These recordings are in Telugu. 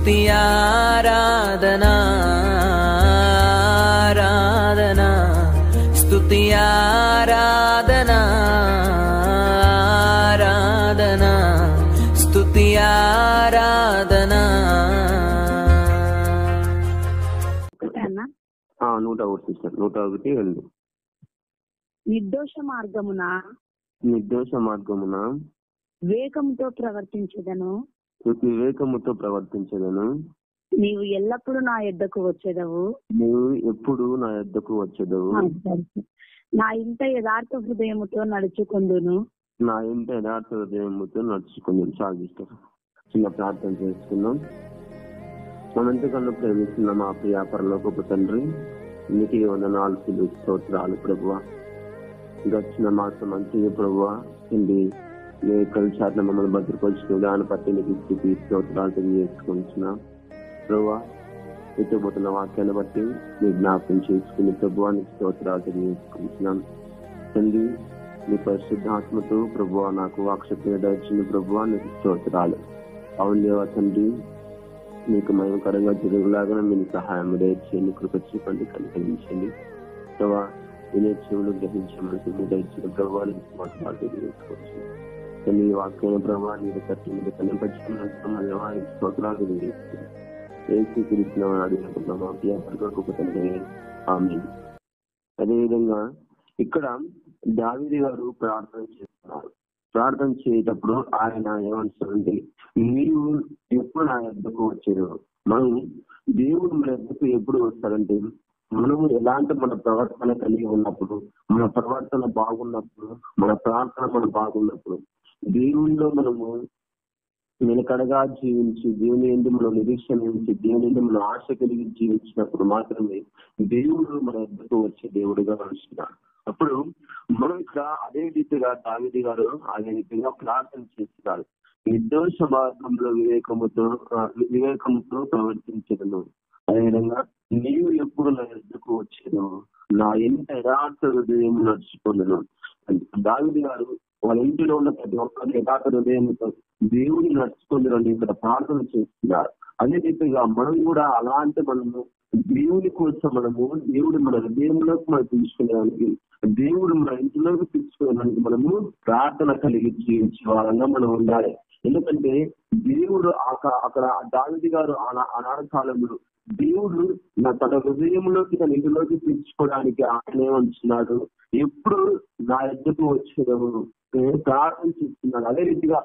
స్తుతి ఆరాధనా ఆరాధనా స్తుతి ఆరాధనా ఆరాధనా స్తుతి ఆరాధనా. 101 నిర్దోష మార్గమున వివేకముతో ప్రవర్తించెదను. నీవు ఎల్లప్పుడూ నా యొద్దకు వచ్చెదవు. నా ఇంట యథార్థ హృదయముతో నడుచుకొందును. సాగిస్తాను. చిన్న ప్రార్థన చేసుకుందాం. మనంతకన్నా ప్రేమిస్తున్న మా ప్రియ పరలోకపు తండ్రి, నీకు వందనాలు, స్తోత్రాలు ప్రభువా. గడిచిన మాసం మంచిది ప్రభువా. నీ కలిసాట్ల మమ్మల్ని భద్రపరిచిన దాన్ని బట్టి నీకు స్థితి స్తోత్రాలు తెలియజేసుకుంటున్నా ప్రభువా. ఎత్తుపోతున్న వాక్యాన్ని బట్టి నీ జ్ఞాపకం చేసుకుని ప్రభువా నీకు స్తోత్రాలు తెలియజేసుకుంటున్నాను తండ్రి. నీ పరిశుద్ధాత్మతో ప్రభువా నాకు వాక్శక్తిని దయచిన ప్రభువా నీకు స్తోత్రాలు. అవును దేవా తండ్రి, నీకు మహిమకరంగా జరుగులాగా మీరు సహాయం దయచేయండి, కృప చూపండి, కలిగించండి ప్రభా. వినే చెవులు గ్రహించమని మీరు దయచిన ప్రభావ తెలియజేసుకోవచ్చు. నీ వాక్యం ప్రభావ నీరు కట్టి మీరు కనిపించుకున్న స్తోత్రాలు తెలియజేస్తుంది. అదేవిధంగా ఇక్కడ దావీదు గారు ప్రార్థన చేస్తున్నారు. ప్రార్థన చేసేటప్పుడు ఆయన ఏమంటారంటే, మీరు ఎప్పుడు నా యొద్దకు వచ్చారు. మనం దేవుడు మన యొద్దకు ఎప్పుడు వస్తారంటే, మనము ఎలాంటి మన ప్రవర్తన కలిగి ఉన్నప్పుడు, మన ప్రవర్తన బాగున్నప్పుడు, మన ప్రార్థన మనం బాగున్నప్పుడు, దేవునిలో మనము నిలకడగా జీవించి, దేవుని ఎందుకు మనం నిరీక్షణ ఉంచి, దేవుని ఎందుకు మనం ఆశ కలిగి జీవించినప్పుడు మాత్రమే దేవుడు మన యొద్దకు వచ్చే దేవుడుగా వస్తున్నాడు. అప్పుడు మనం ఇక్కడ అదే రీతిగా దావీదు గారు అదే రీతిగా ప్రార్థన చేస్తున్నారు. నిర్దోష మార్గంలో వివేకంతో ప్రవర్తించను. అదేవిధంగా నీవు ఎప్పుడు నా యొద్దకు వచ్చాను, నా ఇంట యథార్థ హృదయం నడుచుకున్నాను. దావీదు గారు వాళ్ళ ఇంటిలో ఉన్న ప్రతి ఒక్కరు యథార్థ హృదయంతో దేవుని నడుచుకుందని ఇక్కడ ప్రార్థన చేస్తున్నారు. అదే రీతిగా మనం కూడా అలాంటి మనము దేవుని కోసం దేవుడు మన హృదయంలోకి మనం తీసుకునేదానికి, దేవుడు మన ఇంటిలోకి తీసుకునేదానికి మనము ప్రార్థన కలిగి జీవించే వాళ్ళంగా మనం ఉండాలి. ఎందుకంటే దేవుడు అక్కడ దావీదు గారు ఆనాడు కాలంలో దేవుడు తన హృదయంలోకి తన ఇంటిలోకి తీర్చుకోవడానికి ఆయన ఏమంటున్నాడు, ఎప్పుడు నా యొద్దకు వచ్చేదవు ప్రార్థన చేస్తున్నాడు. అదే రీతిగా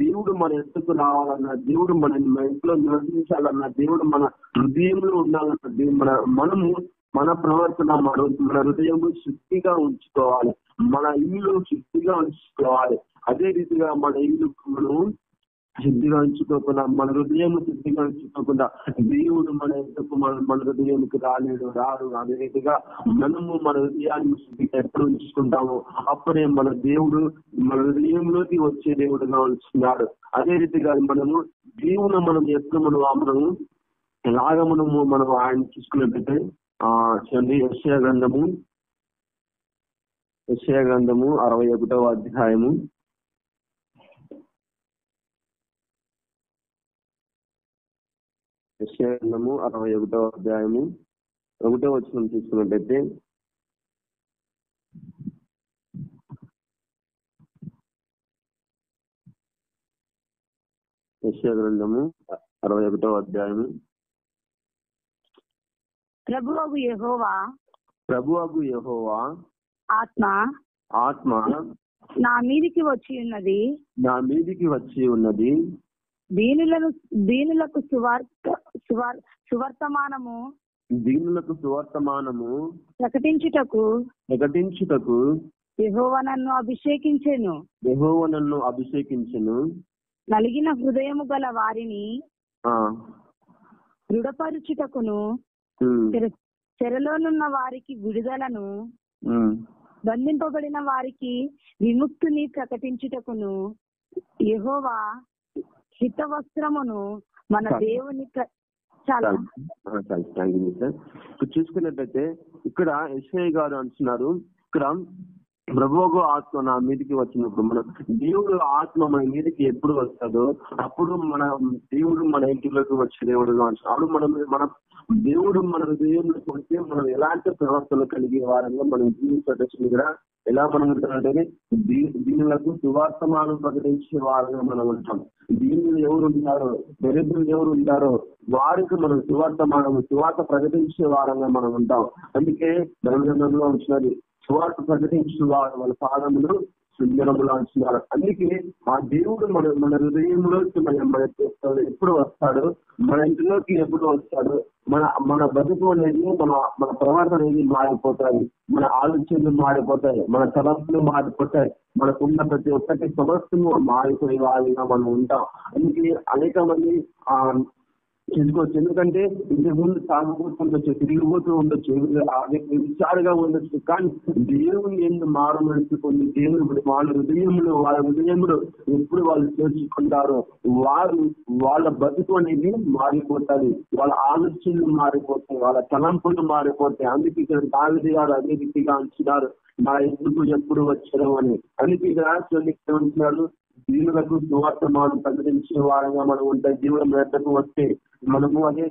దేవుడు మన ఎత్తుకు రావాలన్నా, దేవుడు మన ఇంట్లో నివసించాలన్నా, దేవుడు మన హృదయంలో ఉండాలన్నా, మనము మన ప్రవర్తన మన హృదయం శుద్ధిగా ఉంచుకోవాలి, మన ఇల్లు శుద్ధిగా ఉంచుకోవాలి. అదే రీతిగా మన ఇల్లు మనం శుద్ధిగా ఉంచుకోకుండా, మన హృదయం శుద్ధిగా ఉంచుకోకుండా దేవుడు మన ఎంతకు మన హృదయంకి రాడు. అదే రీతిగా మనము మన హృదయాన్ని శుద్ధిగా ఎప్పుడు ఉంచుకుంటామో అప్పుడే మన దేవుడు మన హృదయంలోకి వచ్చే దేవుడుగా ఉంచుతున్నాడు. అదే రీతిగా మనము దేవుని మనం ఎప్పుడు మనము ఎలాగ మనం ఆయన చూసుకున్నట్టయితే యెషయా గ్రంథము 61వ అధ్యాయము 61వ అధ్యాయము 1వ వచనం తీసుకున్నట్టయితే, యెషయా గ్రంథము 61వ అధ్యాయము. ప్రభువగు యెహోవా ఆత్మ నా మీదికి వచ్చి ఉన్నది. దీనులకు సువర్తమానము ప్రకటించుటకు యెహోవా నన్ను అభిషేకించెను. నలిగిన హృదయము గల వారిని దృఢపరుచుటకును, చెరలోనున్న వారికి విడుదలను, బంధింపబడిన వారికి విముక్తిని ప్రకటించుటకును యెహోవా హితవస్త్రమును మన దేవుని చూసుకున్నట్టయితే ఇక్కడ యెషయా గారు అంటున్నారు, ఇక్కడ ప్రభువు ఆత్మ నా మీదకి వచ్చినప్పుడు మన దేవుడు ఆత్మ మన మీదకి ఎప్పుడు వస్తుందో అప్పుడు మన దేవుడు మన ఇంటిలోకి వచ్చే దేవుడుగా అప్పుడు మన దేవుడు మన హృదయంలో కొడితే మనం ఎలాంటి ప్రవర్తన కలిగే వారంగా మనం జీవించవచ్చు కూడా ఎలా మనం ఉంటామంటే దీనులకు సువార్తమానం ప్రకటించే వారంగా మనం ఉంటాం. దీనులు ఎవరు ఉంటారో, దరిద్రులు ఎవరు ఉంటారో వారికి మనం సువార్త ప్రకటించే వారంగా మనం ఉంటాం. అందుకే ధర్మగ్రంథంలో ఉంచినది సువార్త ప్రకటించిన వారు వాళ్ళ పాదములు సుందరములు అంటున్నారు. అందుకే ఆ దేవుడు మన హృదయంలోకి మన ఎప్పుడు వస్తాడు, మన ఇంటిలోకి ఎప్పుడు వస్తాడు, మన బతుకు అనేది మన ప్రవర్తన అనేది మారిపోతాయి, మన ఆలోచనలు మారిపోతాయి, మన తలంపులు మారిపోతాయి, మనకున్న ప్రతి ఒక్కటి సమస్యను మారిపోయే వారిగా మనం ఉంటాం. అందుకే అనేక మంది చేసుకోవచ్చు. ఎందుకంటే ఇంతకు ముందు తాగుబోతూ ఉండొచ్చు, తిరిగిపోతూ ఉండొచ్చు, విచారుగా ఉండొచ్చు, కానీ దేవుని ఎందుకు మారమనుకుని దేవుడు వాళ్ళ హృదయంలో ఎప్పుడు వాళ్ళు చేర్చుకుంటారో వాళ్ళ బతుకు అనేది మారిపోతాయి, వాళ్ళ ఆలోచనలు మారిపోతాయి, వాళ్ళ తలంపులు మారిపోతాయి. అందుకే ఇక్కడ దావీదు గారు అదే రీతిగా అంటున్నారు, నా ఎందుకు ఎప్పుడు వచ్చారు అని. అందుకే ఇక్కడ ఉంటున్నాడు, దీనులకు సువార్తమానం ప్రకటించే వారంగా మనం ఉంటాయి. దేవుడు మెద్దకు వస్తే మనము అదే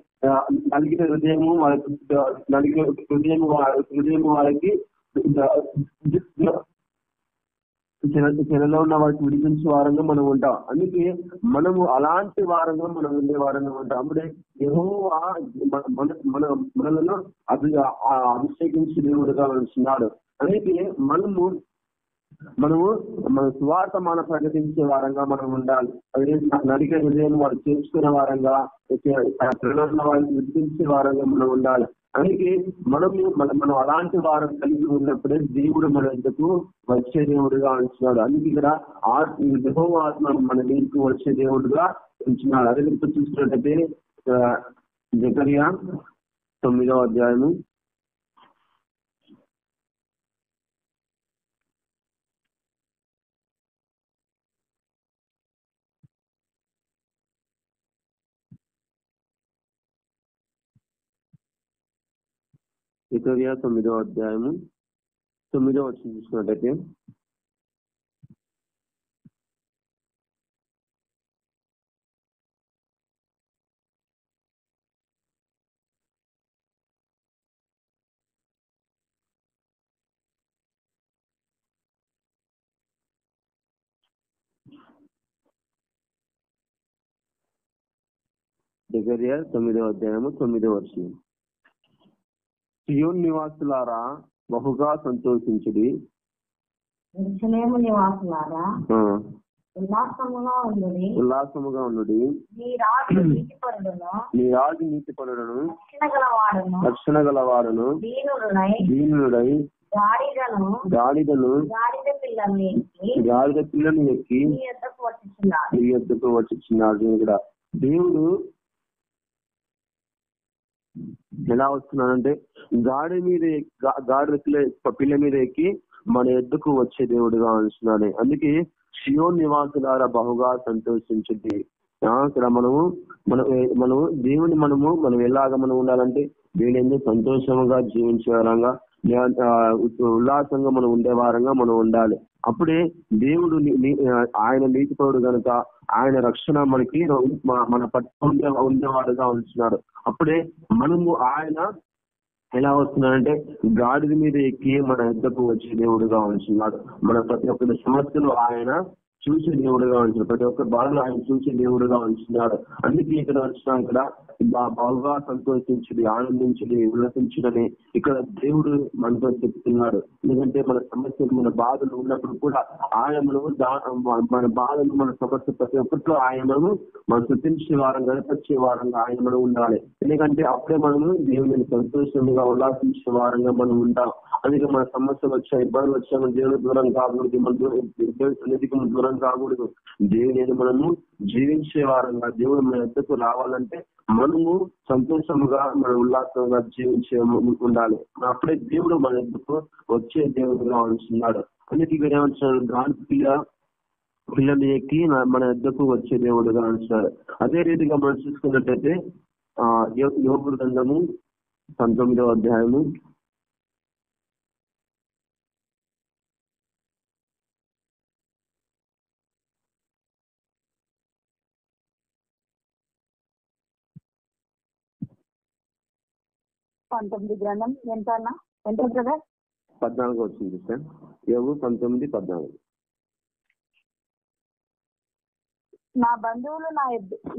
నలిగిన హృదయము వాళ్ళకి చెరలో ఉన్న వారికి విడిపించే వారంగా మనం ఉంటాం. అందుకే మనము అలాంటి వారంగా మనం ఉండే వారంగా ఉంటాం. అప్పుడే యెహోవా మనలను అభిషేకించి దేవుడుగా ఉంటున్నాడు. అందుకే మనము మన సువార్తమాన ప్రకటించే వారంగా మనం ఉండాలి. అదే నడికే హృదయం వారు చేర్చుకునే వారంగా, వారికి విడిపించే వారంగా మనం ఉండాలి. అందుకే మనం అలాంటి వారం కలిగి ఉన్నప్పుడే దేవుడు మన ఇంతకు వచ్చే దేవుడుగా ఉంటున్నాడు. అందుకే ఇక్కడ యెహోవా ఆత్మ మన నీకు వచ్చే దేవుడుగా ఉంటున్నాడు. అదే మీరు చూసినట్టయితే జకరియా 9వ అధ్యాయము 9వ అధ్యాయము 9వ వచనం చూసినట్టయితే, జకరియా 9వ అధ్యాయము 9వ వచనం, సియోను నివాసులారా బహుగా సంతోషించుడి, యెరూషలేము నివాసులారా ఉల్లాసముగా ఉండుడి, నీ రాజు నీతిపరులను రక్షణ గలవాడును దీనుడై గాడిదను పిల్లను ఎక్కి నీ యొద్దకు వచ్చుచున్నాడు. ఇక్కడ దేవుడు ఎలా వస్తున్నాడంటే గాడిద పిల్ల మీద ఎక్కి మన ఎద్దుకు వచ్చే దేవుడుగా ఉంటున్నాడు. అందుకే సియోను నివాసులారా బహుగా సంతోషించుద్ది. ఇక్కడ మనము దేవుని మనం ఎలాగ మనం ఉండాలంటే దేవుని సంతోషంగా జీవించే వారంగా, ఉల్లాసంగా మనం ఉండే వారంగా మనం ఉండాలి. అప్పుడే దేవుడు ఆయన నీతిపరుడు కనుక ఆయన రక్షణ మనకి మన పట్టు ఉండేవాడుగా ఉంటున్నాడు. అప్పుడే మనము ఆయన ఎలా వస్తున్నాడంటే గాడిద మీద ఎక్కి మన ఎద్దకు వచ్చే దేవుడుగా ఉంటున్నాడు. మన ప్రతి ఒక్కరి సమస్యలు ఆయన చూసే దేవుడుగా ఉంటున్నాడు, ప్రతి ఒక్క బాధలు ఆయన చూసే దేవుడుగా ఉంటున్నాడు. అందుకే ఇక్కడ వచ్చిన ఇక్కడ బాగా సంతోషించుడి, ఆనందించుడి, ఉల్లసించుడని ఇక్కడ దేవుడు మనతో చెప్తున్నాడు. ఎందుకంటే మన సమస్యలు మన బాధలు ఉన్నప్పుడు కూడా ఆయనను మన బాధలు మన సమస్య ప్రతి ఒక్కరిలో ఆయనను మనం శృతించే వారం గణపరిచే వారంగా ఆయన మనం ఉండాలి. ఎందుకంటే అప్పుడే మనము దేవుని సంతోషంగా ఉల్లాసించే వారంగా మనం ఉంటాం. అందుకే మన సమస్యలు వచ్చా, ఇబ్బందులు వచ్చా, మన దేవుని దూరం కాకూడదు, మన సన్నిధికి దూరం కాకూడదు. దేవుని మనము జీవించే వారంగా దేవుడు మన ఎద్దకు రావాలంటే మనము సంతోషముగా మన ఉల్లాసంగా జీవించే ఉండాలి. అప్పుడే దేవుడు మన ఎద్దకు వచ్చే దేవుడుగా ఉంటున్నాడు. అందుకే ఇక్కడ ఏమంటున్నాడు, గాడి పిల్లని ఎక్కి మన ఎద్దకు వచ్చే దేవుడుగా ఉంటున్నాడు. అదే రీతిగా మనం చూసుకున్నట్టయితే యోబు గ్రంథము 19వ అధ్యాయము 19 గ్రంథం ఎంత అన్నా ఎంత కదా 14 వచ్చింది సార్. యోబు 19:14. నా బంధువులు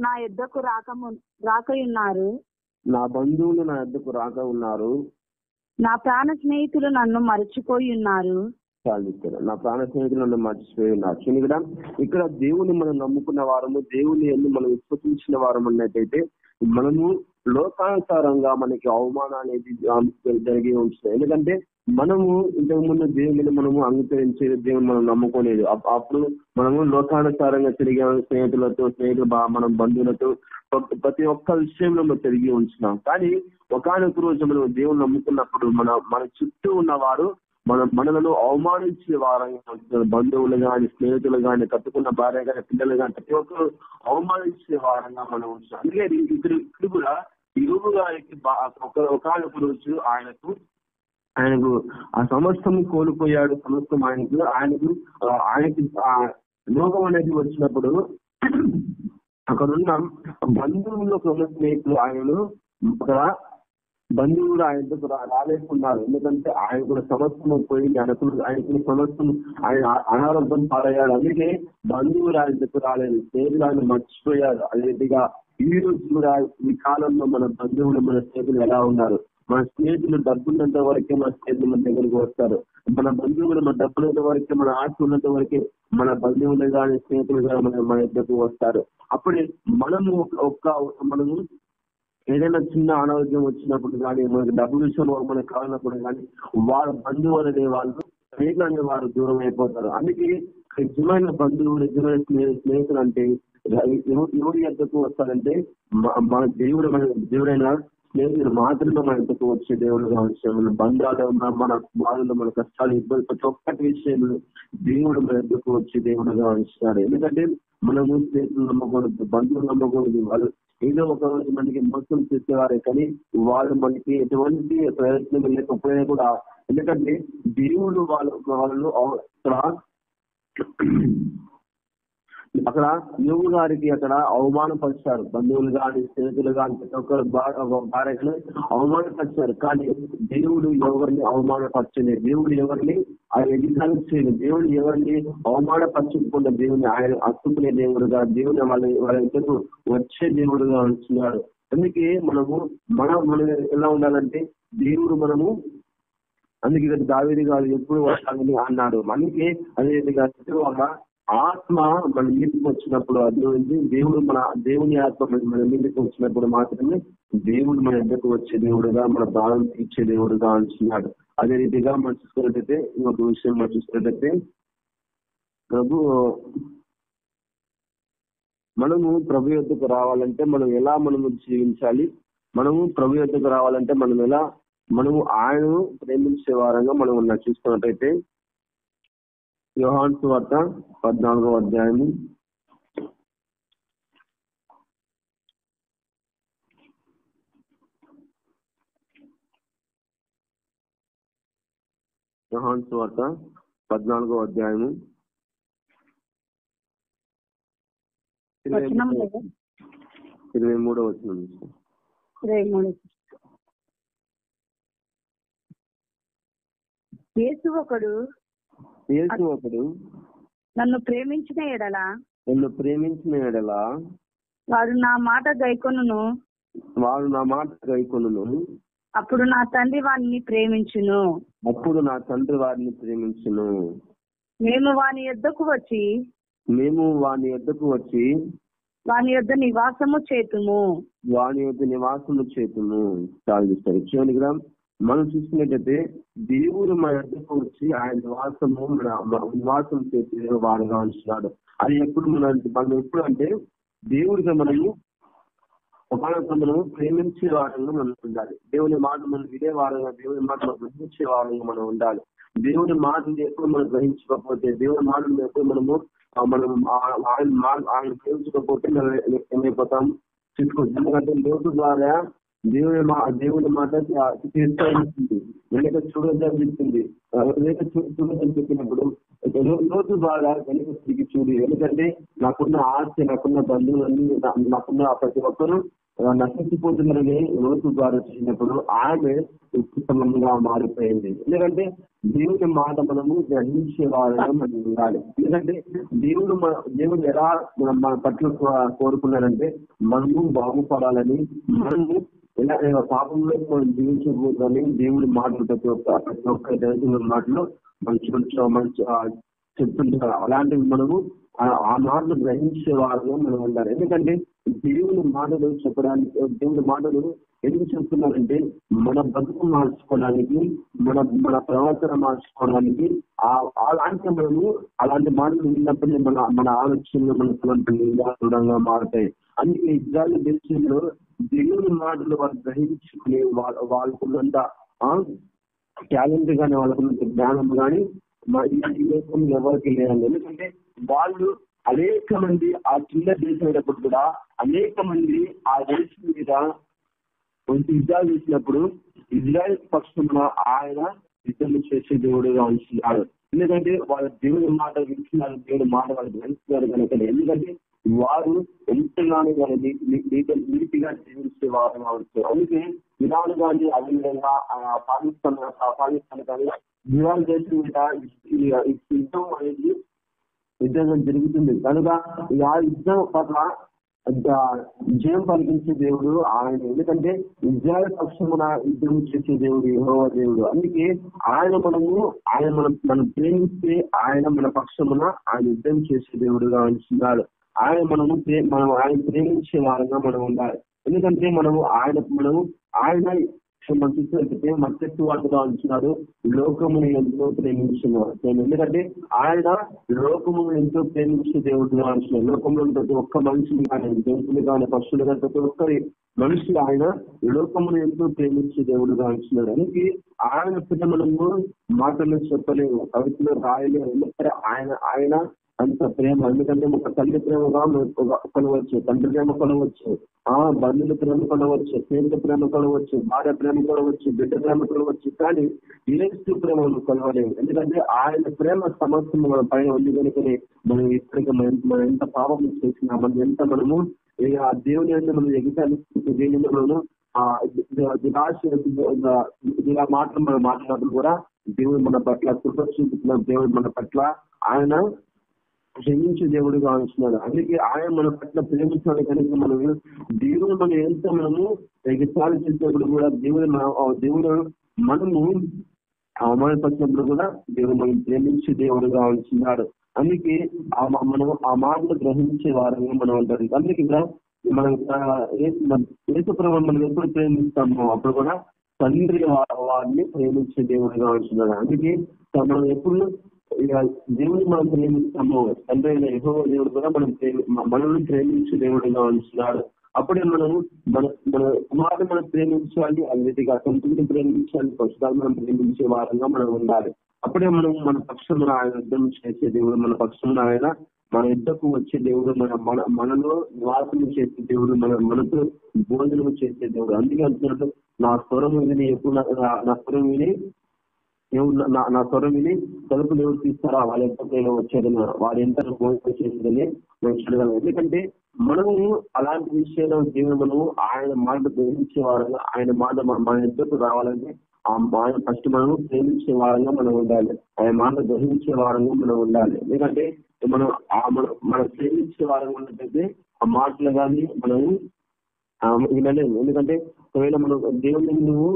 నా యొద్దకు రాకయున్నారు. నా బంధువులు నా యొద్దకు రాక ఉన్నారు. నా ప్రాణ స్నేహితులు నన్ను మరచిపోయి ఉన్నారు. నా ప్రాణ స్నేహితులు నన్ను మర్చిపోయి ఉన్నారు. చూడగా ఇక్కడ దేవుని మనం నమ్ముకున్న వారము, దేవుని ఎందుకు మనం విశ్వసించిన వారం అన్నట్టయితే మనము లోకానుసారంగా మనకి అవమానం అనేది జరిగి ఉంచుతాయి. ఎందుకంటే మనము ఇంతకు ముందు దేవుని మనము అంగీకరించే దేవుని మనం నమ్ముకోలేదు. అప్పుడు మనము లోకానుసారంగా తిరిగే స్నేహితులు మనం బంధువులతో ప్రతి ఒక్క విషయంలో మనం తిరిగి ఉంచున్నాం. కానీ ఒకానొక రోజు మనం దేవుని నమ్ముకున్నప్పుడు మన చుట్టూ ఉన్నవారు మనలను అవమానించే వారంగా, బంధువులు కానీ స్నేహితులు కానీ కట్టుకున్న భార్య కానీ పిల్లలు కానీ ప్రతి ఒక్కరు అవమానించే వారంగా మనం ఉంచాం. అందుకే ఇక్కడ కూడా యోబు గారికి ఒకానొక రోజు ఆయనకు ఆ సమస్తం కోల్పోయాడు. సమస్తం ఆయనకి రోగం అనేది వచ్చినప్పుడు అక్కడున్న బంధువుల్లో ఉన్న స్నేహితులు ఆయనను అక్కడ బంధువులు ఆయనకు రాలేకున్నారు. ఎందుకంటే ఆయన కూడా సమస్యను పోయి ఆయనకు సమస్య ఆయన అనారోగ్యం పాలయ్యాడు. అందుకే బంధువులు ఆయన దగ్గర రాలేదు, స్నేహితులు ఆయన మర్చిపోయారు. అదేవిధంగా ఈ రోజు కూడా ఈ కాలంలో మన బంధువులు మన స్నేహితులు ఎలా ఉన్నారు? మన స్నేహితులు డబ్బున్నంత వరకే మన స్నేహితులు మన దగ్గరికి వస్తారు. మన బంధువులు మన డబ్బులంత వరకే, మన ఆస్తి ఉన్నంత వరకే మన బంధువులు కానీ స్నేహితులు కానీ మన దగ్గరకు వస్తారు. అప్పుడే మనము మనము ఏదైనా చిన్న అనారోగ్యం వచ్చినప్పుడు కానీ, మనకి డబ్బు విషయంలో మనకు కావాలన్నప్పుడు కానీ వాళ్ళ బంధువులు అనే వాళ్ళు స్నేహితులు అనే వారు దూరం అయిపోతారు. అందుకే నిజమైన బంధువులు, నిజమైన స్నేహితులు అంటే ఎవరి ఎద్దకు వస్తారంటే మన దేవుడైన స్నేహితులు మాత్రమే మన ఎద్దకు వచ్చే దేవుడుగా వచ్చారు. మన బంధాలు, మన బాధలు, మన కష్టాలు, ఇబ్బంది ప్రతి ఒక్కటి విషయంలో దేవుడు మన ఎద్దకు వచ్చే దేవుడుగా వచ్చాడు. ఎందుకంటే మనము స్నేహితులు నమ్మకూడదు, బంధువులు నమ్మకూడదు. వాళ్ళు ఏదో ఒక రోజు మనకి మోసం చేసేవారే కానీ వాళ్ళు మనకి ఎటువంటి ప్రయత్నం లేకపోయినా కూడా, ఎందుకంటే దేవుడు వాళ్ళు అక్కడ యోబు గారికి అక్కడ అవమానపరిచారు. బంధువులు కానీ స్నేహితులు కానీ ప్రతి ఒక్కరు భార్యను అవమానపరిచారు. కానీ దేవుడు ఎవరిని అవమానపరచలేదు, దేవుడు ఎవరిని ఎగ్జామ్ చేయలేదు, దేవుడు ఎవరిని అవమానపరచకుండా దేవుని ఆయన అత్తుకునే దేవుడుగా, దేవుని వాళ్ళ ఇంతకు వచ్చే దేవుడుగా ఉంటున్నాడు. అందుకే మనం ఎలా ఉండాలంటే దేవుడు అందుకే ఇక్కడ దావీదు గారు ఎప్పుడు వస్తానని అన్నాడు. అందుకే అదేవిధంగా ఆత్మ మన మీదకి వచ్చినప్పుడు అది దేవుని ఆత్మ మన మీదకి వచ్చినప్పుడు మాత్రమే దేవుడు మన ఎద్దకు వచ్చే దేవుడుగా, మన బాధను తీర్చే దేవుడుగా అంటున్నాడు. అదే రీతిగా మనం చూసుకున్నట్టయితే ఇంకొక విషయం మనం చూసుకున్నట్టయితే మనము ప్రభు యొద్దకు రావాలంటే మనం ఎలా జీవించాలి? ప్రభు యొద్దకు రావాలంటే మనము ఆయనను ప్రేమించే వారంగా మనం చూసుకున్నట్టయితే యోహాను సువార్త 14వ అధ్యాయము 23వ వచనం. యేసు ఒకడు నన్ను ప్రేమించిన ఎడల వాడు నా మాట గైకొనును, అప్పుడు నా తండ్రి వారిని ప్రేమించును. మేము వాని యొద్దకు వచ్చి వాని యొద్ద నివాసము చేతుము. సాగిస్తారు. మనం చూసుకున్నట్టయితే దేవుడు మన యొద్దకు వచ్చి ఆయన నివాసం చేసే వాడుగా ఉంటున్నాడు. అది ఎప్పుడు మనం ఎప్పుడు అంటే దేవుడిగా మనము మనము ప్రేమించే వారంగా మనం ఉండాలి. దేవుని మాట మనం వినే వారంగా, దేవుని మాట మనం గ్రహించే వారంగా మనం ఉండాలి. దేవుని మాటలు ఎప్పుడు మనం గ్రహించకపోతే, దేవుని మాటలు ఎప్పుడు ఆయన ప్రేమించకపోతే ఏమైపోతాం చూసుకోవచ్చు. ఎందుకంటే లోటు ద్వారా దేవుని మాట చూడొద్దని చెప్పింది. చూడొద్దని చెప్పినప్పుడు లోతు బాగా వెనుక తిరిగి చూడు. ఎందుకంటే నాకున్న ఆస్తి, నాకున్న బంధువులన్నీ, నాకున్న ప్రతి ఒక్కరూ నశించిపోతున్నారని లోతు బాగా చూసినప్పుడు ఆమె ఉత్తమంగా మారిపోయింది. ఎందుకంటే దేవుని మాట మనము గ్రహించే వాళ్ళగా మనం ఉండాలి. ఎందుకంటే దేవుడు ఎలా మన పట్ల కోరుకున్నాడంటే మనము బాగుపడాలని, మనము ఎలా పాపంలో మనం జీవించకూడదని దేవుడి మాటలు ప్రతి ఒక్క దేవుని మాటలు మంచి చెప్తుంటారు. అలాంటివి మనము ఆ మాటలు గ్రహించే వాళ్ళగా మనం ఉండాలి. ఎందుకంటే దేవుని మాటలు చెప్పడానికి, దేవుడి మాటలు ఎందుకు చెప్తున్నారంటే మన బతుకు మార్చుకోవడానికి, మన ప్రవర్తన మార్చుకోవడానికి. అలాంటి మాటలు విన్నప్పుడు మన ఆలోచనలు మన దృఢంగా మారుతాయి. అందుకే ఇజ్రాయెల్ దేశంలో దేవుని మాటలు వాళ్ళు గ్రహించుకునే వాళ్ళకున్నంత టాలెంట్ గానీ, వాళ్ళకున్నంత జ్ఞానం గానీ ఈ దేశంలో ఎవరికి లేదండి. ఎందుకంటే వాళ్ళు అనేక మంది ఆ చిన్న దేశం అయినప్పుడు కూడా అనేక మంది ఆ దేశం మీద యుద్ధాలు చేసినప్పుడు ఇజ్రాయెల్ పక్షంలో ఆయన యుద్ధం చేసే దేవుడుగా ఉంటున్నారు. ఎందుకంటే వాళ్ళ దేవుడి మాట వింటున్నారు, దేవుడి మాట వాళ్ళు గ్రహిస్తున్నారు కనుక. ఎందుకంటే వారు ఎంతగానో నీతిగా జీవించే వారుగా ఉంటారు. అందుకే ఇరాన్ కానీ, అదేవిధంగా పాకిస్తాన్ కానీ ఇరాన్ దేశం మీద యుద్ధం అనేది జరుగుతుంది కనుక ఆ యుద్ధం పట్ల విజయం కలిగించే దేవుడు ఆయన. ఎందుకంటే ఇజ్రాయెల్ పక్షమున యుద్ధం చేసే దేవుడు యెహోవా దేవుడు. అందుకే మనం ప్రేమిస్తే ఆయన మన పక్షమున ఆయన యుద్ధం చేసే దేవుడుగా ఉంటున్నాడు. మనం ఆయన ప్రేమించే వారంగా మనం ఉండాలి. ఎందుకంటే ఆయన మనం చూసినట్లయితే మత్తయి వార్తగా ఉంటున్నాడు, లోకమును ఎంతో ప్రేమించినాడు. ఎందుకంటే ఆయన లోకమును ఎంతో ప్రేమించే దేవుడుగా ఉంటున్నాడు. లోకంలో ప్రతి ఒక్క మనిషిని కానీ, జంతువులు కానీ, పక్షులు కానీ, ప్రతి ఒక్కరి మనిషి ఆయన లోకమును ఎంతో ప్రేమించే దేవుడుగా ఉంటున్నాడు. అందుకే ఆయన ప్రేమను మాటలు చెప్పలేము, కవితలో రాయలేము. ఎందుకంటే ఆయన అంత ప్రేమ. ఎందుకంటే ఒక తల్లి ప్రేమగా కొనవచ్చు, తండ్రి ప్రేమ కొనవచ్చు, బంధువుల ప్రేమ కొనవచ్చు, స్నేహితుల ప్రేమ కొనవచ్చు, భార్య ప్రేమ కొనవచ్చు, బిడ్డ ప్రేమ కొనవచ్చు. కానీ ఏసు ప్రేమను కొనలేము. ఎందుకంటే ఆయన ప్రేమ సమస్య మన పైన ఉంది కనుకనే మనం ఇప్పటికీ మనం ఎంత పాపం చేసినా, మనము దేవుని అంటే మనం ఎగితాలి, దేవుని మనము ఇలా మాటలు మనం మాట్లాడినప్పుడు కూడా దేవుడు మన పట్ల కృప చూపుతున్న దేవుడు మన పట్ల ఆయన క్షమించే దేవుడుగా ఉంటున్నాడు. అందుకే ఆయన మన పట్ల ప్రేమించాలి కనుక దేవుడు మనం ఎంత మనము ఎగతాళి చేసినప్పుడు కూడా దేవుడు మనము అవమానపరిచినప్పుడు కూడా దేవుడు మనం ప్రేమించే దేవుడుగా ఉంటున్నాడు. అందుకే మనం ఆ మాటలు గ్రహించే వారంగా మనం ఉంటారు. అందుకే మనం యేసుప్రభువుని మనం ఎప్పుడు ప్రేమిస్తామో అప్పుడు కూడా తండ్రి వారిని ప్రేమించే దేవుడిగా ఉంటున్నాడు. అందుకే మనం ఎప్పుడు దేవుడిని మనం ప్రేమిస్తాము, తండ్రి అయిన యెహోవా దేవుడు కూడా మనల్ని ప్రేమించే దేవుడిగా ఉంటున్నాడు. అప్పుడే మన కుమారుని మనం ప్రేమించాలి, అన్నిటిగా సొంతని ప్రేమించాలి, పశుధాలు మనం ప్రేమించే వారంగా మనం ఉండాలి. అప్పుడే మన పక్షంలో ఆయన యుద్ధం చేసే దేవుడు, మన పక్షంలో ఆయన మన యుద్ధకు వచ్చే దేవుడు, మనలో నివాసం చేసే దేవుడు, మనతో భోజనం చేసే దేవుడు. అందుకే అంటున్నట్టు నా స్వరం విని ఎప్పుడు నా స్వరం విని తలుపులు ఎవరు తీస్తారా, వాళ్ళ ఎంత ప్రేమ వచ్చేదని, వారు ఎంత భోజనం చేసేదని మేము చూడగలం. ఎందుకంటే మనము అలాంటి విషయాలు దేవుడు మనము ఆయన మాట గ్రహించే వారంగా, ఆయన మాట మన ఎద్దకు రావాలంటే ఆయన ఫస్ట్ మనము ప్రేమించే వారంగా మనం ఉండాలి, ఆయన మాట గ్రహించే వారంగా మనం ఉండాలి. ఎందుకంటే మనం ప్రేమించే వారంగా ఉన్నట్టయితే ఆ మాటలు కానీ మనము వినలేము. ఎందుకంటే ఒకవేళ మనం దేవుని నువ్వు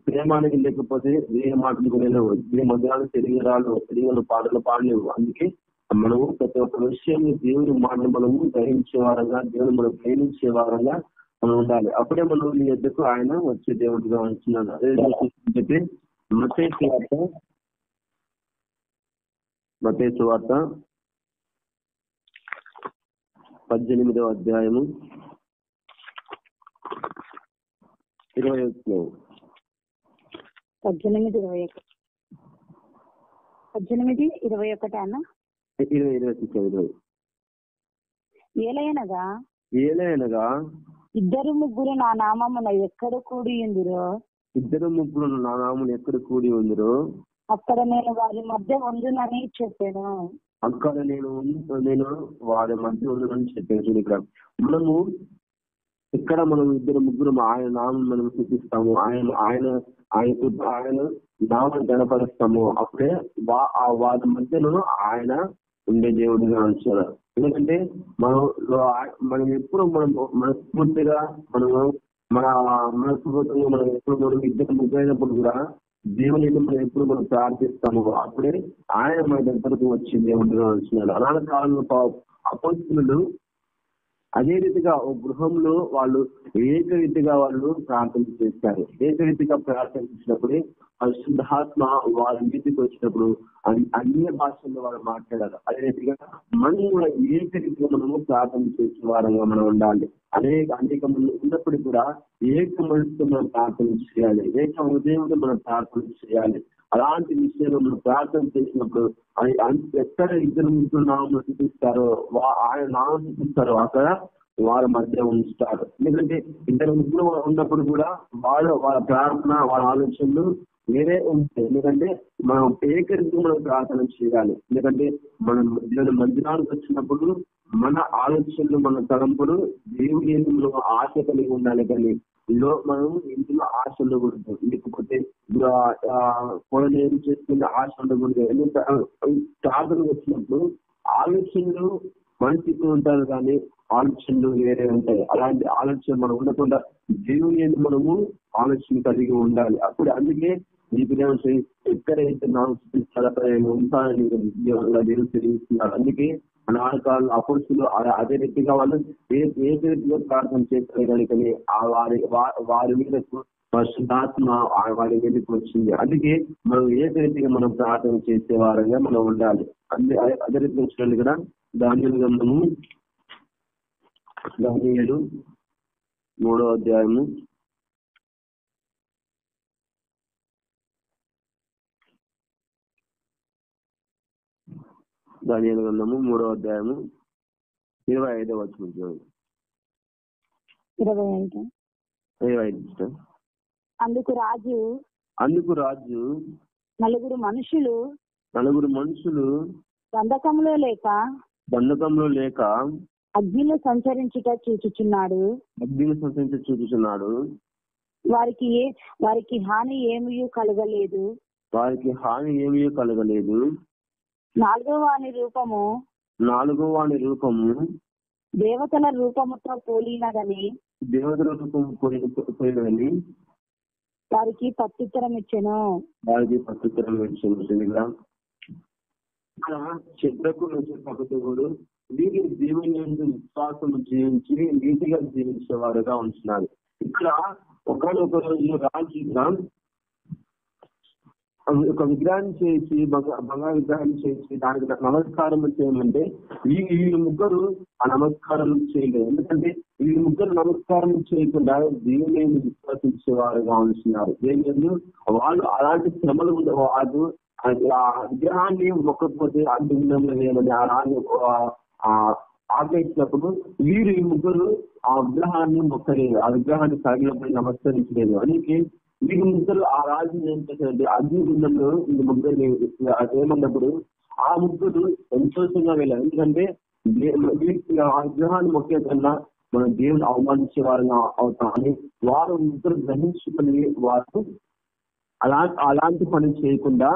ప్రేమానికి లేకపోతే వేరే మాటలు వినలేవు, ఏ మధ్యాహ్నం తెలుగు పాటలు పాడలేవు. అందుకే మనము ప్రతి ఒక్క విషయం దేవుని మాటలు మనము గ్రహించే వారంగా, దేవుని మనం ప్రేమించే వారంగా మనం ఉండాలి. అప్పుడే మనం నీ ఎద్దకు ఆయన వచ్చే దేవుడిగా ఉంటున్నాడు. అదే చెప్పి మత్తయి సువార్త 18వ అధ్యాయము 21. 18:21 అన్న. 20. ఏలయనగా ఇద్దరు ముగ్గురు నా నామమున ఎక్కడ కూడి ఉందిరో అక్కడ నేను వారి మధ్య ఉండునని చెప్పాను. అక్కడ నేను వారి మధ్య ఉండునని చెప్పాను. ఇక్కడ మనము ఇక్కడ మనం ఇద్దరు ముగ్గురు ఆయన నామం మనం సూచిస్తాము, ఆయన నామం గణపరుస్తాము. అప్పుడే వారి మధ్యలో ఆయన ఉండే దేవుడిగా ఉంచారు. ఎందుకంటే మనం ఎప్పుడు మనస్ఫూర్తిగా మనస్ఫూర్తిగా మనం ఎప్పుడు ఇద్దరు ముగ్గురైనప్పుడు కూడా దేవుని మనం ఎప్పుడు మనం ప్రార్థిస్తాము. అప్పుడే ఆయన మన దగ్గరకు వచ్చి దేవుడిగా ఉంటున్నాడు. అలాంటి కాలంలో అపోస్తలులు అదే రీతిగా ఓ గృహంలో వాళ్ళు ఏకరీతిగా వాళ్ళు ప్రార్థన చేస్తారు. ఏకరీతిగా ప్రార్థన చేసినప్పుడే పరిశుద్ధాత్మ వాళ్ళ మీదకి వచ్చినప్పుడు అన్య భాషల్లో వాళ్ళు మాట్లాడారు. అదే రీతిగా మనం కూడా ఏకరీతిగా మనము ప్రార్థన చేసే వారంగా మనం ఉండాలి. అనేక మంది ఉన్నప్పుడు కూడా ఏక మనసుతో మనం ప్రార్థన చేయాలి, ఏక హృదయంతో మనం ప్రార్థన చేయాలి. అలాంటి విషయంలో మనం ప్రార్థన చేసినప్పుడు ఎక్కడ ఇద్దరు ముగ్గురు నామం చూపిస్తారో ఆయన నామం చూపిస్తారో అక్కడ వారి మధ్య ఉంచుతారు. ఎందుకంటే ఇద్దరు ముగ్గురు ఉన్నప్పుడు కూడా వాళ్ళ ప్రార్థన వాళ్ళ ఆలోచనలు వేరే ఉంటాయి. ఎందుకంటే మనం ఏకరీతిగా మనం ప్రార్థన చేయాలి. ఎందుకంటే మనం దేవుని మందిరానికి వచ్చినప్పుడు మన ఆలోచనలు మన తలంపులు దేవుని మనం ఆశ కలిగి ఉండాలి. కానీ మనం ఇంట్లో ఆశ ఉండకూడదు, లేకపోతే ఏం చేసుకునే ఆశ ఉండకూడదు. ప్రార్థన వచ్చినప్పుడు ఆలోచనలు మనిషికి ఉంటారు కానీ ఆలోచనలు వేరే ఉంటాయి. అలాంటి ఆలోచన మనం ఉండకుండా దేవుని మనము ఆలోచన కలిగి ఉండాలి. అప్పుడు అందుకే నీకు ఎక్కడైతే నాకు ఉంటానని దేవుడు తెలియజేస్తున్నారు. అందుకే నాలుగు అపోస్తులు అదే రీతిగా వాళ్ళు ఏ రీతిగా ప్రార్థన చేస్తారు కనుకని వారి మీద పరిశుద్ధాత్మ వారి మీదకి వచ్చింది. అందుకే మనం ఏ రీతిగా మనం ప్రార్థన చేసే వారంగా మనం ఉండాలి. అదే రీతిగా వచ్చినట్టు కూడా దానియేలు గ్రంథము 3వ అధ్యాయము 3వ అధ్యాయము 25వ వచనం. 25. అందుకు రాజు నలుగురు మనుషులు బంధకంలో లేక అగ్నిలో సంచరించుట చూచుచున్నాడు. వారికి హాని ఏమీ కలగలేదు. నాలుగవ వాని రూపము దేవతల రూపముతో పోలినదని వారికి ప్రత్యుత్తరం ఇచ్చెను. శత్రుకుడు వీరి దేవుని విశ్వాసం జీవించి నీతిగా జీవించేవారుగా ఉంటున్నారు. ఇక్కడ ఒకనొక రోజు రాజు ఒక విగ్రహాన్ని చేసి బంగారు విగ్రహాన్ని చేసి దానికి నమస్కారం చేయమంటే వీళ్ళు ముగ్గురు ఆ నమస్కారం చేయలేదు. ఎందుకంటే వీళ్ళు ముగ్గురు నమస్కారం చేయకుండా దేవుని విశ్వసించేవారుగా ఉంటున్నారు. దేవుని వాళ్ళు అలాంటి శ్రమలు వాళ్ళు ఆ విగ్రహాన్ని మొక్కకపోతే అడ్డుగుండంలో వేయాలని ఆ రాజు ఆగ్రహించినప్పుడు వీరు ఈ ముగ్గురు ఆ విగ్రహాన్ని మొక్కలేదు, ఆ విగ్రహాన్ని సాగినప్పుడు నమస్కరించలేదు. అందుకే వీళ్ళు ముగ్గురు ఆ రాజు ఏం చేశారంటే అగ్నిగుండంలో వీళ్ళు ముగ్గురు ఏమన్నప్పుడు ఆ ముగ్గురు సంతోషంగా వెళ్ళారు. ఎందుకంటే ఆ విగ్రహాన్ని మొక్కే కన్నా మన దేవుని అవమానించే వారిగా అవుతామని వారు ముగ్గురు గ్రహించుకుని వారు అలాంటి పని చేయకుండా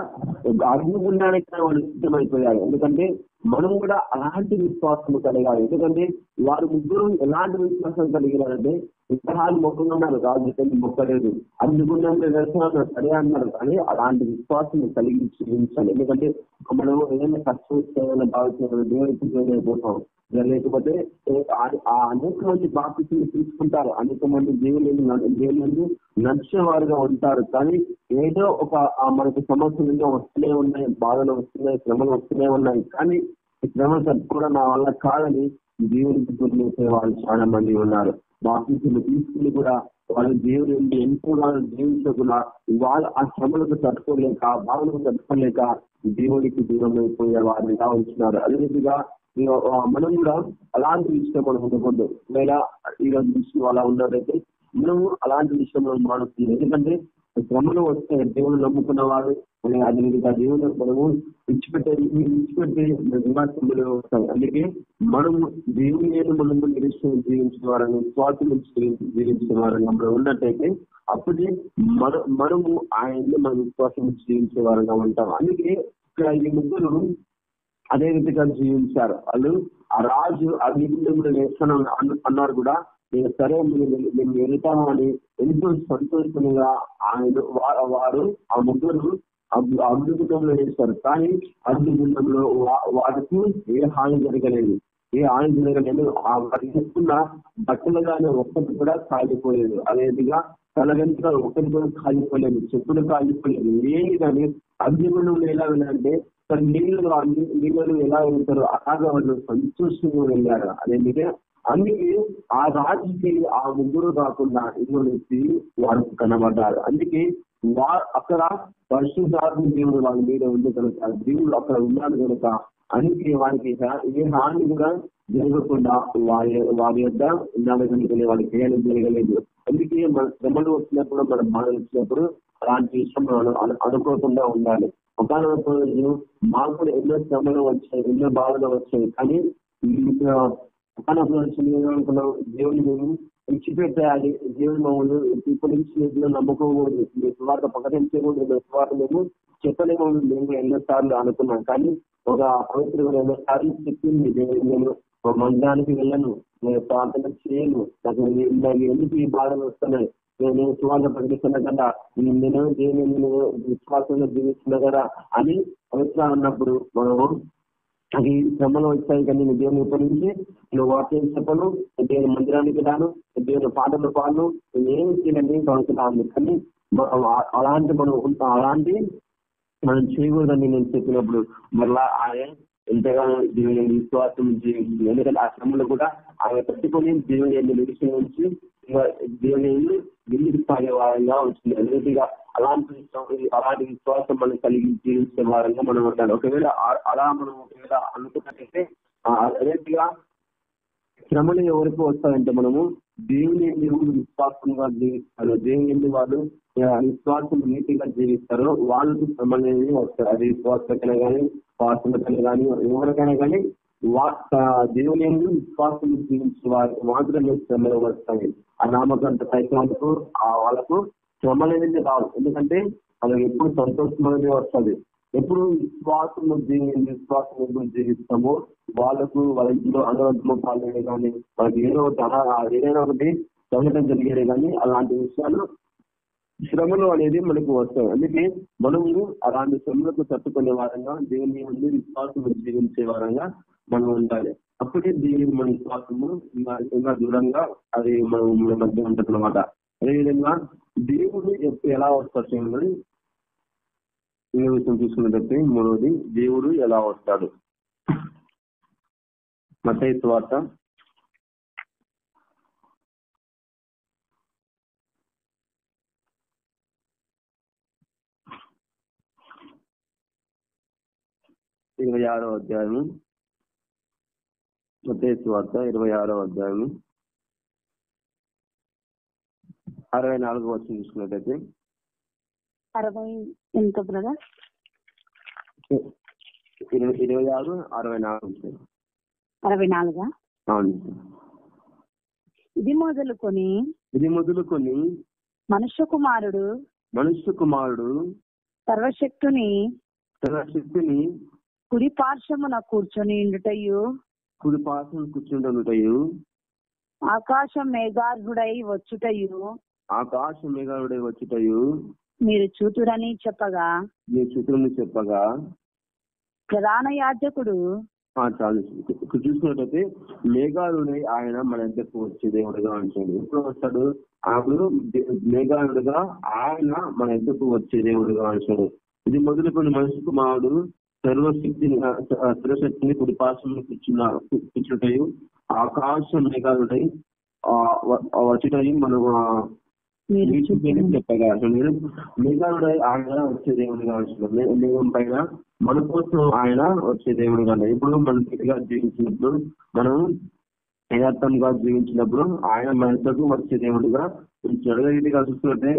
అగ్నిగుండానికి వాళ్ళు సిద్ధమైపోయారు. ఎందుకంటే మనం కూడా అలాంటి విశ్వాసం కలగాలి. ఎందుకంటే వారు ముగ్గురు ఎలాంటి విశ్వాసం కలిగినారంటే విగ్రహాలు మొక్కనున్నారు, రాజు మొక్కలేదు, అగ్నిగుండంలో దర్శనాలు సరే అన్నారు. కానీ అలాంటి విశ్వాసం కలిగి జీవించాలి. ఎందుకంటే మనం ఏదైనా కష్టం చేయాలని భావించిన దేవుడికి చేయలేకపోతాం. లేకపోతే అనేక మంది బాప్తిస్మం తీసుకుంటారు, అనేక మంది దేవుని నడిచేవారుగా ఉంటారు. కానీ ఏదో ఒక మనకు సమస్యలు వస్తూనే ఉన్నాయి, బాధలు వస్తున్నాయి, శ్రమలు వస్తూనే ఉన్నాయి. కానీ ఈ శ్రమలు తట్టుకోవడం నా వల్ల కాదని దేవునికి గుర్తించే వాళ్ళు చాలా మంది ఉన్నారు. బాప్తిస్మం తీసుకుని కూడా వాళ్ళు దేవుని ఎంతో జీవించకుండా వాళ్ళు ఆ శ్రమలకు తట్టుకోలేక, ఆ బాధలకు తట్టుకోలేక దేవుడికి దూరం అయిపోయే వారిగా ఉంటున్నారు. అదే విధంగా మనం కూడా అలాంటి విషయం మనం ఉండకూడదు. లేదా ఈరోజు విషయం అలా ఉన్నదైతే మనం అలాంటి విషయం మనం మానుతుంది. ఎందుకంటే శ్రమలు వస్తే దేవుడు నమ్ముకున్న వాడు అది దేవుడు మనము విడిచిపెట్టే విశ్వాసంలో వస్తాయి. అందుకే మనము దేవుని మనము నిరీక్షణ జీవించిన వారంగా విశ్వాసం జీవించిన వారంగా మనం ఉన్నట్టయితే అప్పుడే మనము ఆయన్ని మన విశ్వాసం జీవించే వారంగా ఉంటాం. అందుకే ఇక్కడ ఈ ముగ్గురు అదే విధంగా జీవించారు. వాళ్ళు ఆ రాజు అగ్నిగుండంలో వేస్తాను అన్నారు కూడా, నేను సరే మేము వెళ్తామని ఎంతో సంతోషంగా వారు ఆ ముగ్గురు అగ్నిగుండంలో వేస్తారు. కానీ అగ్నిగుండంలో వారికి ఏ హాని జరగలేదు. వారికి చెప్పుకున్న బట్టలు కానీ ఒక్కటి కూడా కాలిపోలేదు. అదేవిధంగా తల వెంట ఒక్కటి కూడా కాలిపోలేదు, చెప్పులు కాలిపోలేదు, ఏమి కానీ అగ్నిగుండంలో ఎలా వెళ్ళాలంటే నీళ్ళు ఎలా వెళ్తారు అలాగా వాళ్ళు సంతోషంగా వెళ్ళారు. అదేందుకే అందుకే ఆ రాజుకి ఆ ముగ్గురు కాకుండా ఇంకొకటి వారు కనబడ్డారు. అందుకే అక్కడ పరిశుద్ధాత్మ దేవుడు వాళ్ళ మీద ఉంది కనుక, దేవుడు అక్కడ ఉన్నాడు కనుక అందుకే వారికి ఏ హాని కూడా జరగకుండా వారి యొక్క ఉన్నాడు కనుక వారికి ఏం జరగలేదు. అందుకే మన శ్రమలు వచ్చినప్పుడు, మన బాధలు వచ్చినప్పుడు అలాంటి విషయం అనుకోకుండా ఉండాలి. ఒకనొక రోజు మాకు కూడా ఎన్నో శ్రమలు వచ్చాయి, ఎన్నో బాధలు వచ్చాయి. కానీ ఒకనొక రోజు అనుకున్నాం, దేవుని మేము విడిచిపెట్టాలి, దేవుని మమ్మల్ని ఇప్పుడు నుంచి నమ్ముకోకూడదు, మీ స్వార్థ ప్రకటించకూడదు, మీ స్వార్థ మేము చెప్పలేము మేము ఎన్నోసార్లు అనుకున్నాం. కానీ ఒక పవిత్రుడు ఎన్నోసార్లు చెప్పింది, నేను మందిరానికి వెళ్ళను, నేను ప్రార్థన చేయను, నాకు ఎందుకు ఈ బాధలు వస్తున్నాయి, నేను సువార్త ప్రకటిస్తున్నా కదా, నేను దేవుని విశ్వాసంగా జీవిస్తున్నా కదా అని పవిత్ర అన్నప్పుడు మనము అది శ్రమలు వచ్చాయి. కానీ నేను దేవుని ఉపయోగించి నువ్వు వాక్యం చెప్పను, దేవుని మందిరానికి రాను, దేవుని పాటలు పాను, ఏమి చేయని కనుకున్నాను. కానీ అలాంటి మనం చేయకూడదని నేను చెప్పినప్పుడు మరలా ఆయన ఎంతగానో దేవుని విశ్వాసం జీవించింది. ఎందుకంటే ఆ శ్రమలు కూడా ఆయన పెట్టుకుని దేవుని నిరీక్షణ నుంచి దేవుని వెళ్ళి సాగే వారంగా వచ్చింది. అదేవిధంగా అలాంటి విశ్వాసం మనం కలిగి జీవించే వారంగా మనం ఉండాలి. ఒకవేళ అనుకున్నట్టయితే అదేవిధంగా శ్రమలు ఎవరికి వస్తాయంటే మనము దేవుని విశ్వాసంగా జీవిస్తారు, దేవుని వాళ్ళు విశ్వాసం నీతిగా జీవిస్తారో వాళ్ళకి శ్రమలు వస్తాయి. అది విశ్వాసకైనా కానీ వాసనకైనా కానీ ఎవరికైనా కానీ దేవుని విశ్వాసం జీవించే వారికి మాత్రమే శ్రమలు వస్తాయి. ఆ నామకంత సైతానికి వాళ్ళకు శ్రమలు అనేది రావు. ఎందుకంటే వాళ్ళకి ఎప్పుడు సంతోషమైనది వస్తుంది. ఎప్పుడు విశ్వాసం జీవిస్తామో వాళ్ళకు వాళ్ళ ఇంట్లో అనవసరం పాలనే కానీ వాళ్ళకి ఏదైనా ఒకటి సంఘటన జరిగేది కానీ అలాంటి విషయాలు శ్రమలు అనేది మనకు వస్తాయి. అందుకే మనము అలాంటి శ్రమలకు తట్టుకునే వారంగా దేవుని ముందు విశ్వాసం జీవించే వారంగా మనం ఉండాలి. అప్పుడే దేవుని మన విశ్వాసము ఇంకా దూరంగా అది మన మధ్య ఉంటుంది అనమాట. అదేవిధంగా దేవుడు ఎలా వస్తాడు చూడండి. ఈ విషయం చూసుకున్నట్లయితే మూడవది, దేవుడు ఎలా వస్తాడు. మత్తయి సువార్త 26వ అధ్యాయము. మత్తయి సువార్త 26వ అధ్యాయము 64వ వచనం చూసుకున్నట్లయితే 60 ఎంత బ్రదర్? 26, 64. 64. అవును. ఇది మొదలుకొని మనుష్య కుమారుడు సర్వశక్తిని కుడి పార్శ్వమున కూర్చొని ఉండుటయు ఆకాశం మేఘారుడై వచ్చుటయు మీరు చూతురని చెప్పగా ప్రధాన యాజకుడు చాలు చూసుకున్నట్టయితే మేఘాలుడై ఆయన మన దగ్గరకు వచ్చే దేవుడుగా అంటాడు. ఎప్పుడు వస్తాడు? అప్పుడు మేఘాలుడుగా ఆయన మన దగ్గరకు వచ్చే దేవుడుగా అంటాడు. ఇది మొదలుకొని మనిషి కుమారుడు సర్వశక్తిని కుడి పార్శ్వమున కూర్చుంటాయి ఆకాశం మేఘాలుడై వచ్చుటయు మనకు చెప్పగా మేఘాలుడై ఆయన వచ్చే దేవుడిగా అంటాడు. మేఘం పైన మన కోసం ఆయన వచ్చే దేవుడిగా. ఇప్పుడు మనం గట్టిగా జీవించినప్పుడు మనం యథార్థంగా జీవించినప్పుడు ఆయన మన యొద్దకు వచ్చే దేవుడుగా ఉంచాడు. రీతిగా చూసుకుంటే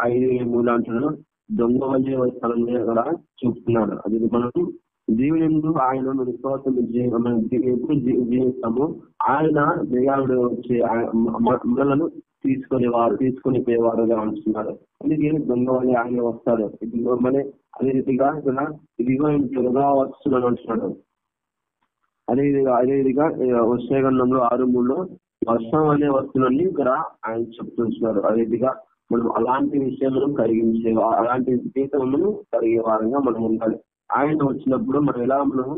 5:3 అంటున్నాడు, దొంగ వల్లే వస్తానని కూడా చూపుతున్నాడు. అది మనం దేవుని ఆయన విశ్వాసం మనం ఎప్పుడు జీవిస్తాము, ఆయన దేవుడు వచ్చి మనలను తీసుకొని పోయేవారుగా ఉంటున్నాడు. అందుకే దొంగ వల్లే ఆయన వస్తాడు. ఇది మన అదే రీతిగా ఇక్కడ ఇదిగో త్వరగా వస్తున్నాడు అంటున్నాడు. అదేవిధంగా వర్షాగంధంలో 6:3 వర్షం అనే వస్తువులన్నీ ఇక్కడ ఆయన చెప్తున్నారు. అదేవిధంగా మనం అలాంటి విషయాలను కలిగించే అలాంటి జీవితములను కలిగే వారంగా మనం ఉండాలి. ఆయన వచ్చినప్పుడు మనం ఎలా మనం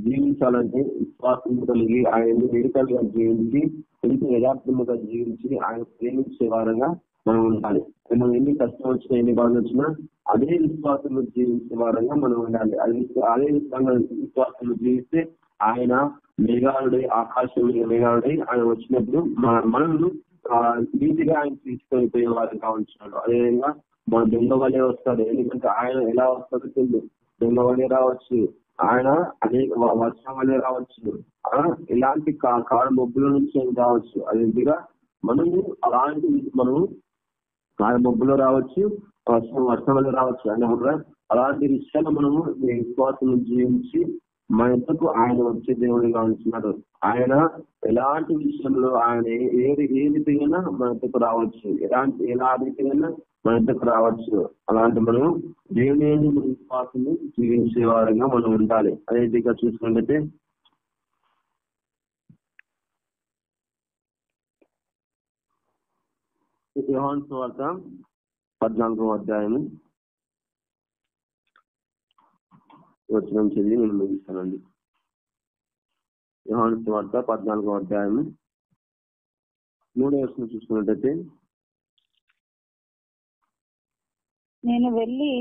జీవించాలంటే విశ్వాసం కలిగి ఆయన వేడుకలుగా జీవించి ఎంతో యథార్థముగా జీవించి ఆయన ప్రేమించే వారంగా మనం ఉండాలి. మనం ఎన్ని కష్టం వచ్చినా ఎన్ని బాధలు వచ్చినా అదే విశ్వాసంలో జీవించే వారంగా మనం ఉండాలి. అదే విశ్వాసంలో జీవిస్తే ఆయన మేఘాలుడై ఆకాశంలో మేఘాలుడై ఆయన వచ్చినప్పుడు మనల్ని నీతిగా ఆయన తీసుకొని పోయే వారంగా ఉంటున్నాడు. అదేవిధంగా మన దొంగ వల్లే వస్తాడు. ఎందుకంటే ఆయన ఎలా వస్తాడో తెలియదు. దొంగ వల్లే రావచ్చు, ఆయన అనేక వర్షం వల్లే రావచ్చు, ఇలాంటి కాడ మబ్బుల నుంచి రావచ్చు. అదేవిధంగా మనము కాడ మబ్బులో రావచ్చు, వర్షం వల్ల రావచ్చు. ఆయన అలాంటి విషయాలు మనము విశ్వాసం జీవించి మన ఇంతకు ఆయన వచ్చే దేవుడిగా ఉంటున్నాడు. ఆయన ఎలాంటి విషయంలో ఆయన ఏ రీతిగా మన ఇంతకు రావచ్చు, ఎలా రీతిగా మన ఇంతకు రావచ్చు. అలాంటి మనం దేవుని విశ్వాసం జీవించే వారంగా మనం ఉండాలి. అదే రీతిగా చూసుకుంటే యోహాను సువార్త 14వ అధ్యాయము వచనం చదివి నేను ముగిస్తానండి. యోహాను సువార్త 14వ అధ్యాయము 3వ వచనం చూసుకున్నట్టయితే, నేను వెళ్ళి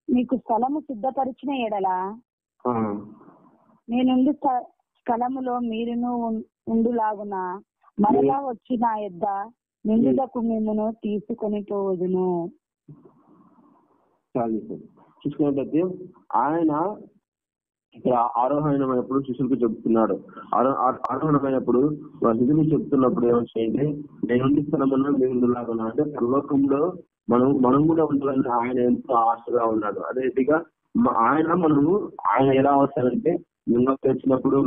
మీకు స్థలము సిద్ధపరిచిన ఎడల నేనుండి స్థలములో మీరును ఉండులాగున మరలా వచ్చి నా యొద్ద నిండులకు మిమ్మును తీసుకొని పోవదును. చూసుకున్నట్టయితే ఆయన ఇక్కడ ఆరోహణమైనప్పుడు శిష్యులకు చెప్తున్నాడు. ఆరోహణమైనప్పుడు శిష్యులకు చెప్తున్నప్పుడు ఏమంటే నేను స్థలమున్నా మేము అంటే పరలోకంలో మనం కూడా ఉండాలని ఆయన ఎంతో ఆశగా ఉన్నాడు. అదే రీతిగా ఆయన ఎలా వస్తాడంటే నిన్నప్పుడు వచ్చినప్పుడు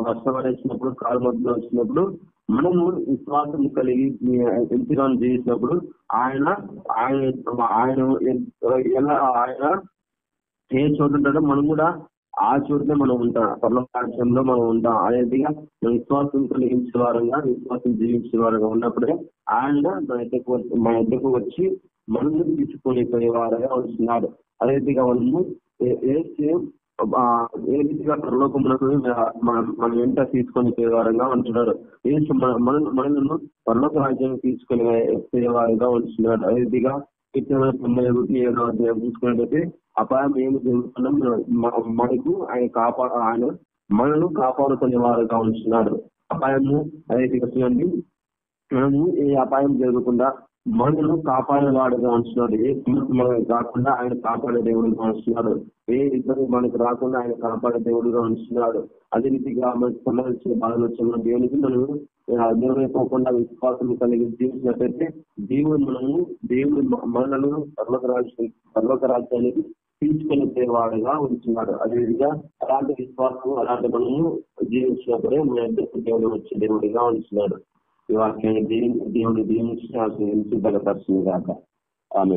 వర్షం వచ్చినప్పుడు కాలు మధ్యలో వచ్చినప్పుడు మనము విశ్వాసం కలిగి ఎంతగానో జీవించినప్పుడు ఆయన ఎలా ఏ చోటు ఉంటాడో మనం కూడా ఆ చోటునే మనం ఉంటాం. పరలోకంలో మనం ఉంటాం. అదేవిధంగా విశ్వాసం కలిగించే వారంగా విశ్వాసం జీవించే వారంగా ఉన్నప్పుడే ఆయన మన ఎద్దకు వచ్చి మనల్ని తీసుకొని పోయే వారంగా వస్తున్నాడు. అదేవిధంగా మనము ఏ రీతిగా పరలోకములకు మన వెంట తీసుకొని పోయేవారుగా ఉంటున్నాడు. మనలను పరలోక రాజ్యాన్ని తీసుకొని పోయేవారుగా ఉంటున్నాడు. అదే రీతిగా 97వ అధ్యాయం చూసుకున్నట్టయితే అపాయం ఏమి జరుగుతున్నాం మనకు ఆయన మనను కాపాడుకునే వారుగా ఉంటున్నాడు. అపాయము అదే రీతిగా చూడండి, మనము ఏ అపాయం జరగకుండా మనను కాపాడేవాడుగా ఉంటున్నాడు. ఏ సమస్య మనకు రాకుండా ఆయన కాపాడే దేవుడుగా ఉంటున్నాడు. ఏ ఇబ్బంది మనకు రాకుండా ఆయన కాపాడే దేవుడుగా ఉంటున్నాడు. అదే రీతిగా మనకు సంబంధించిన బాధలు వచ్చిన దేవునికి మనము దూరమైపోకుండా విశ్వాసం కలిగి జీవించినట్లయితే దేవుడు మనలను పరలోక రాజ్యానికి తీసుకొని పోయేవాడుగా ఉంటున్నాడు. అదేవిధంగా అలాంటి విశ్వాసం అలాంటి మనము జీవించినప్పుడే మన దేవుడు వచ్చే దేవుడిగా ఉంటున్నాడు. ఈ వాక్యాన్ని దేవుడు దీవించి బలపరుచును గాక. ఆమేన్.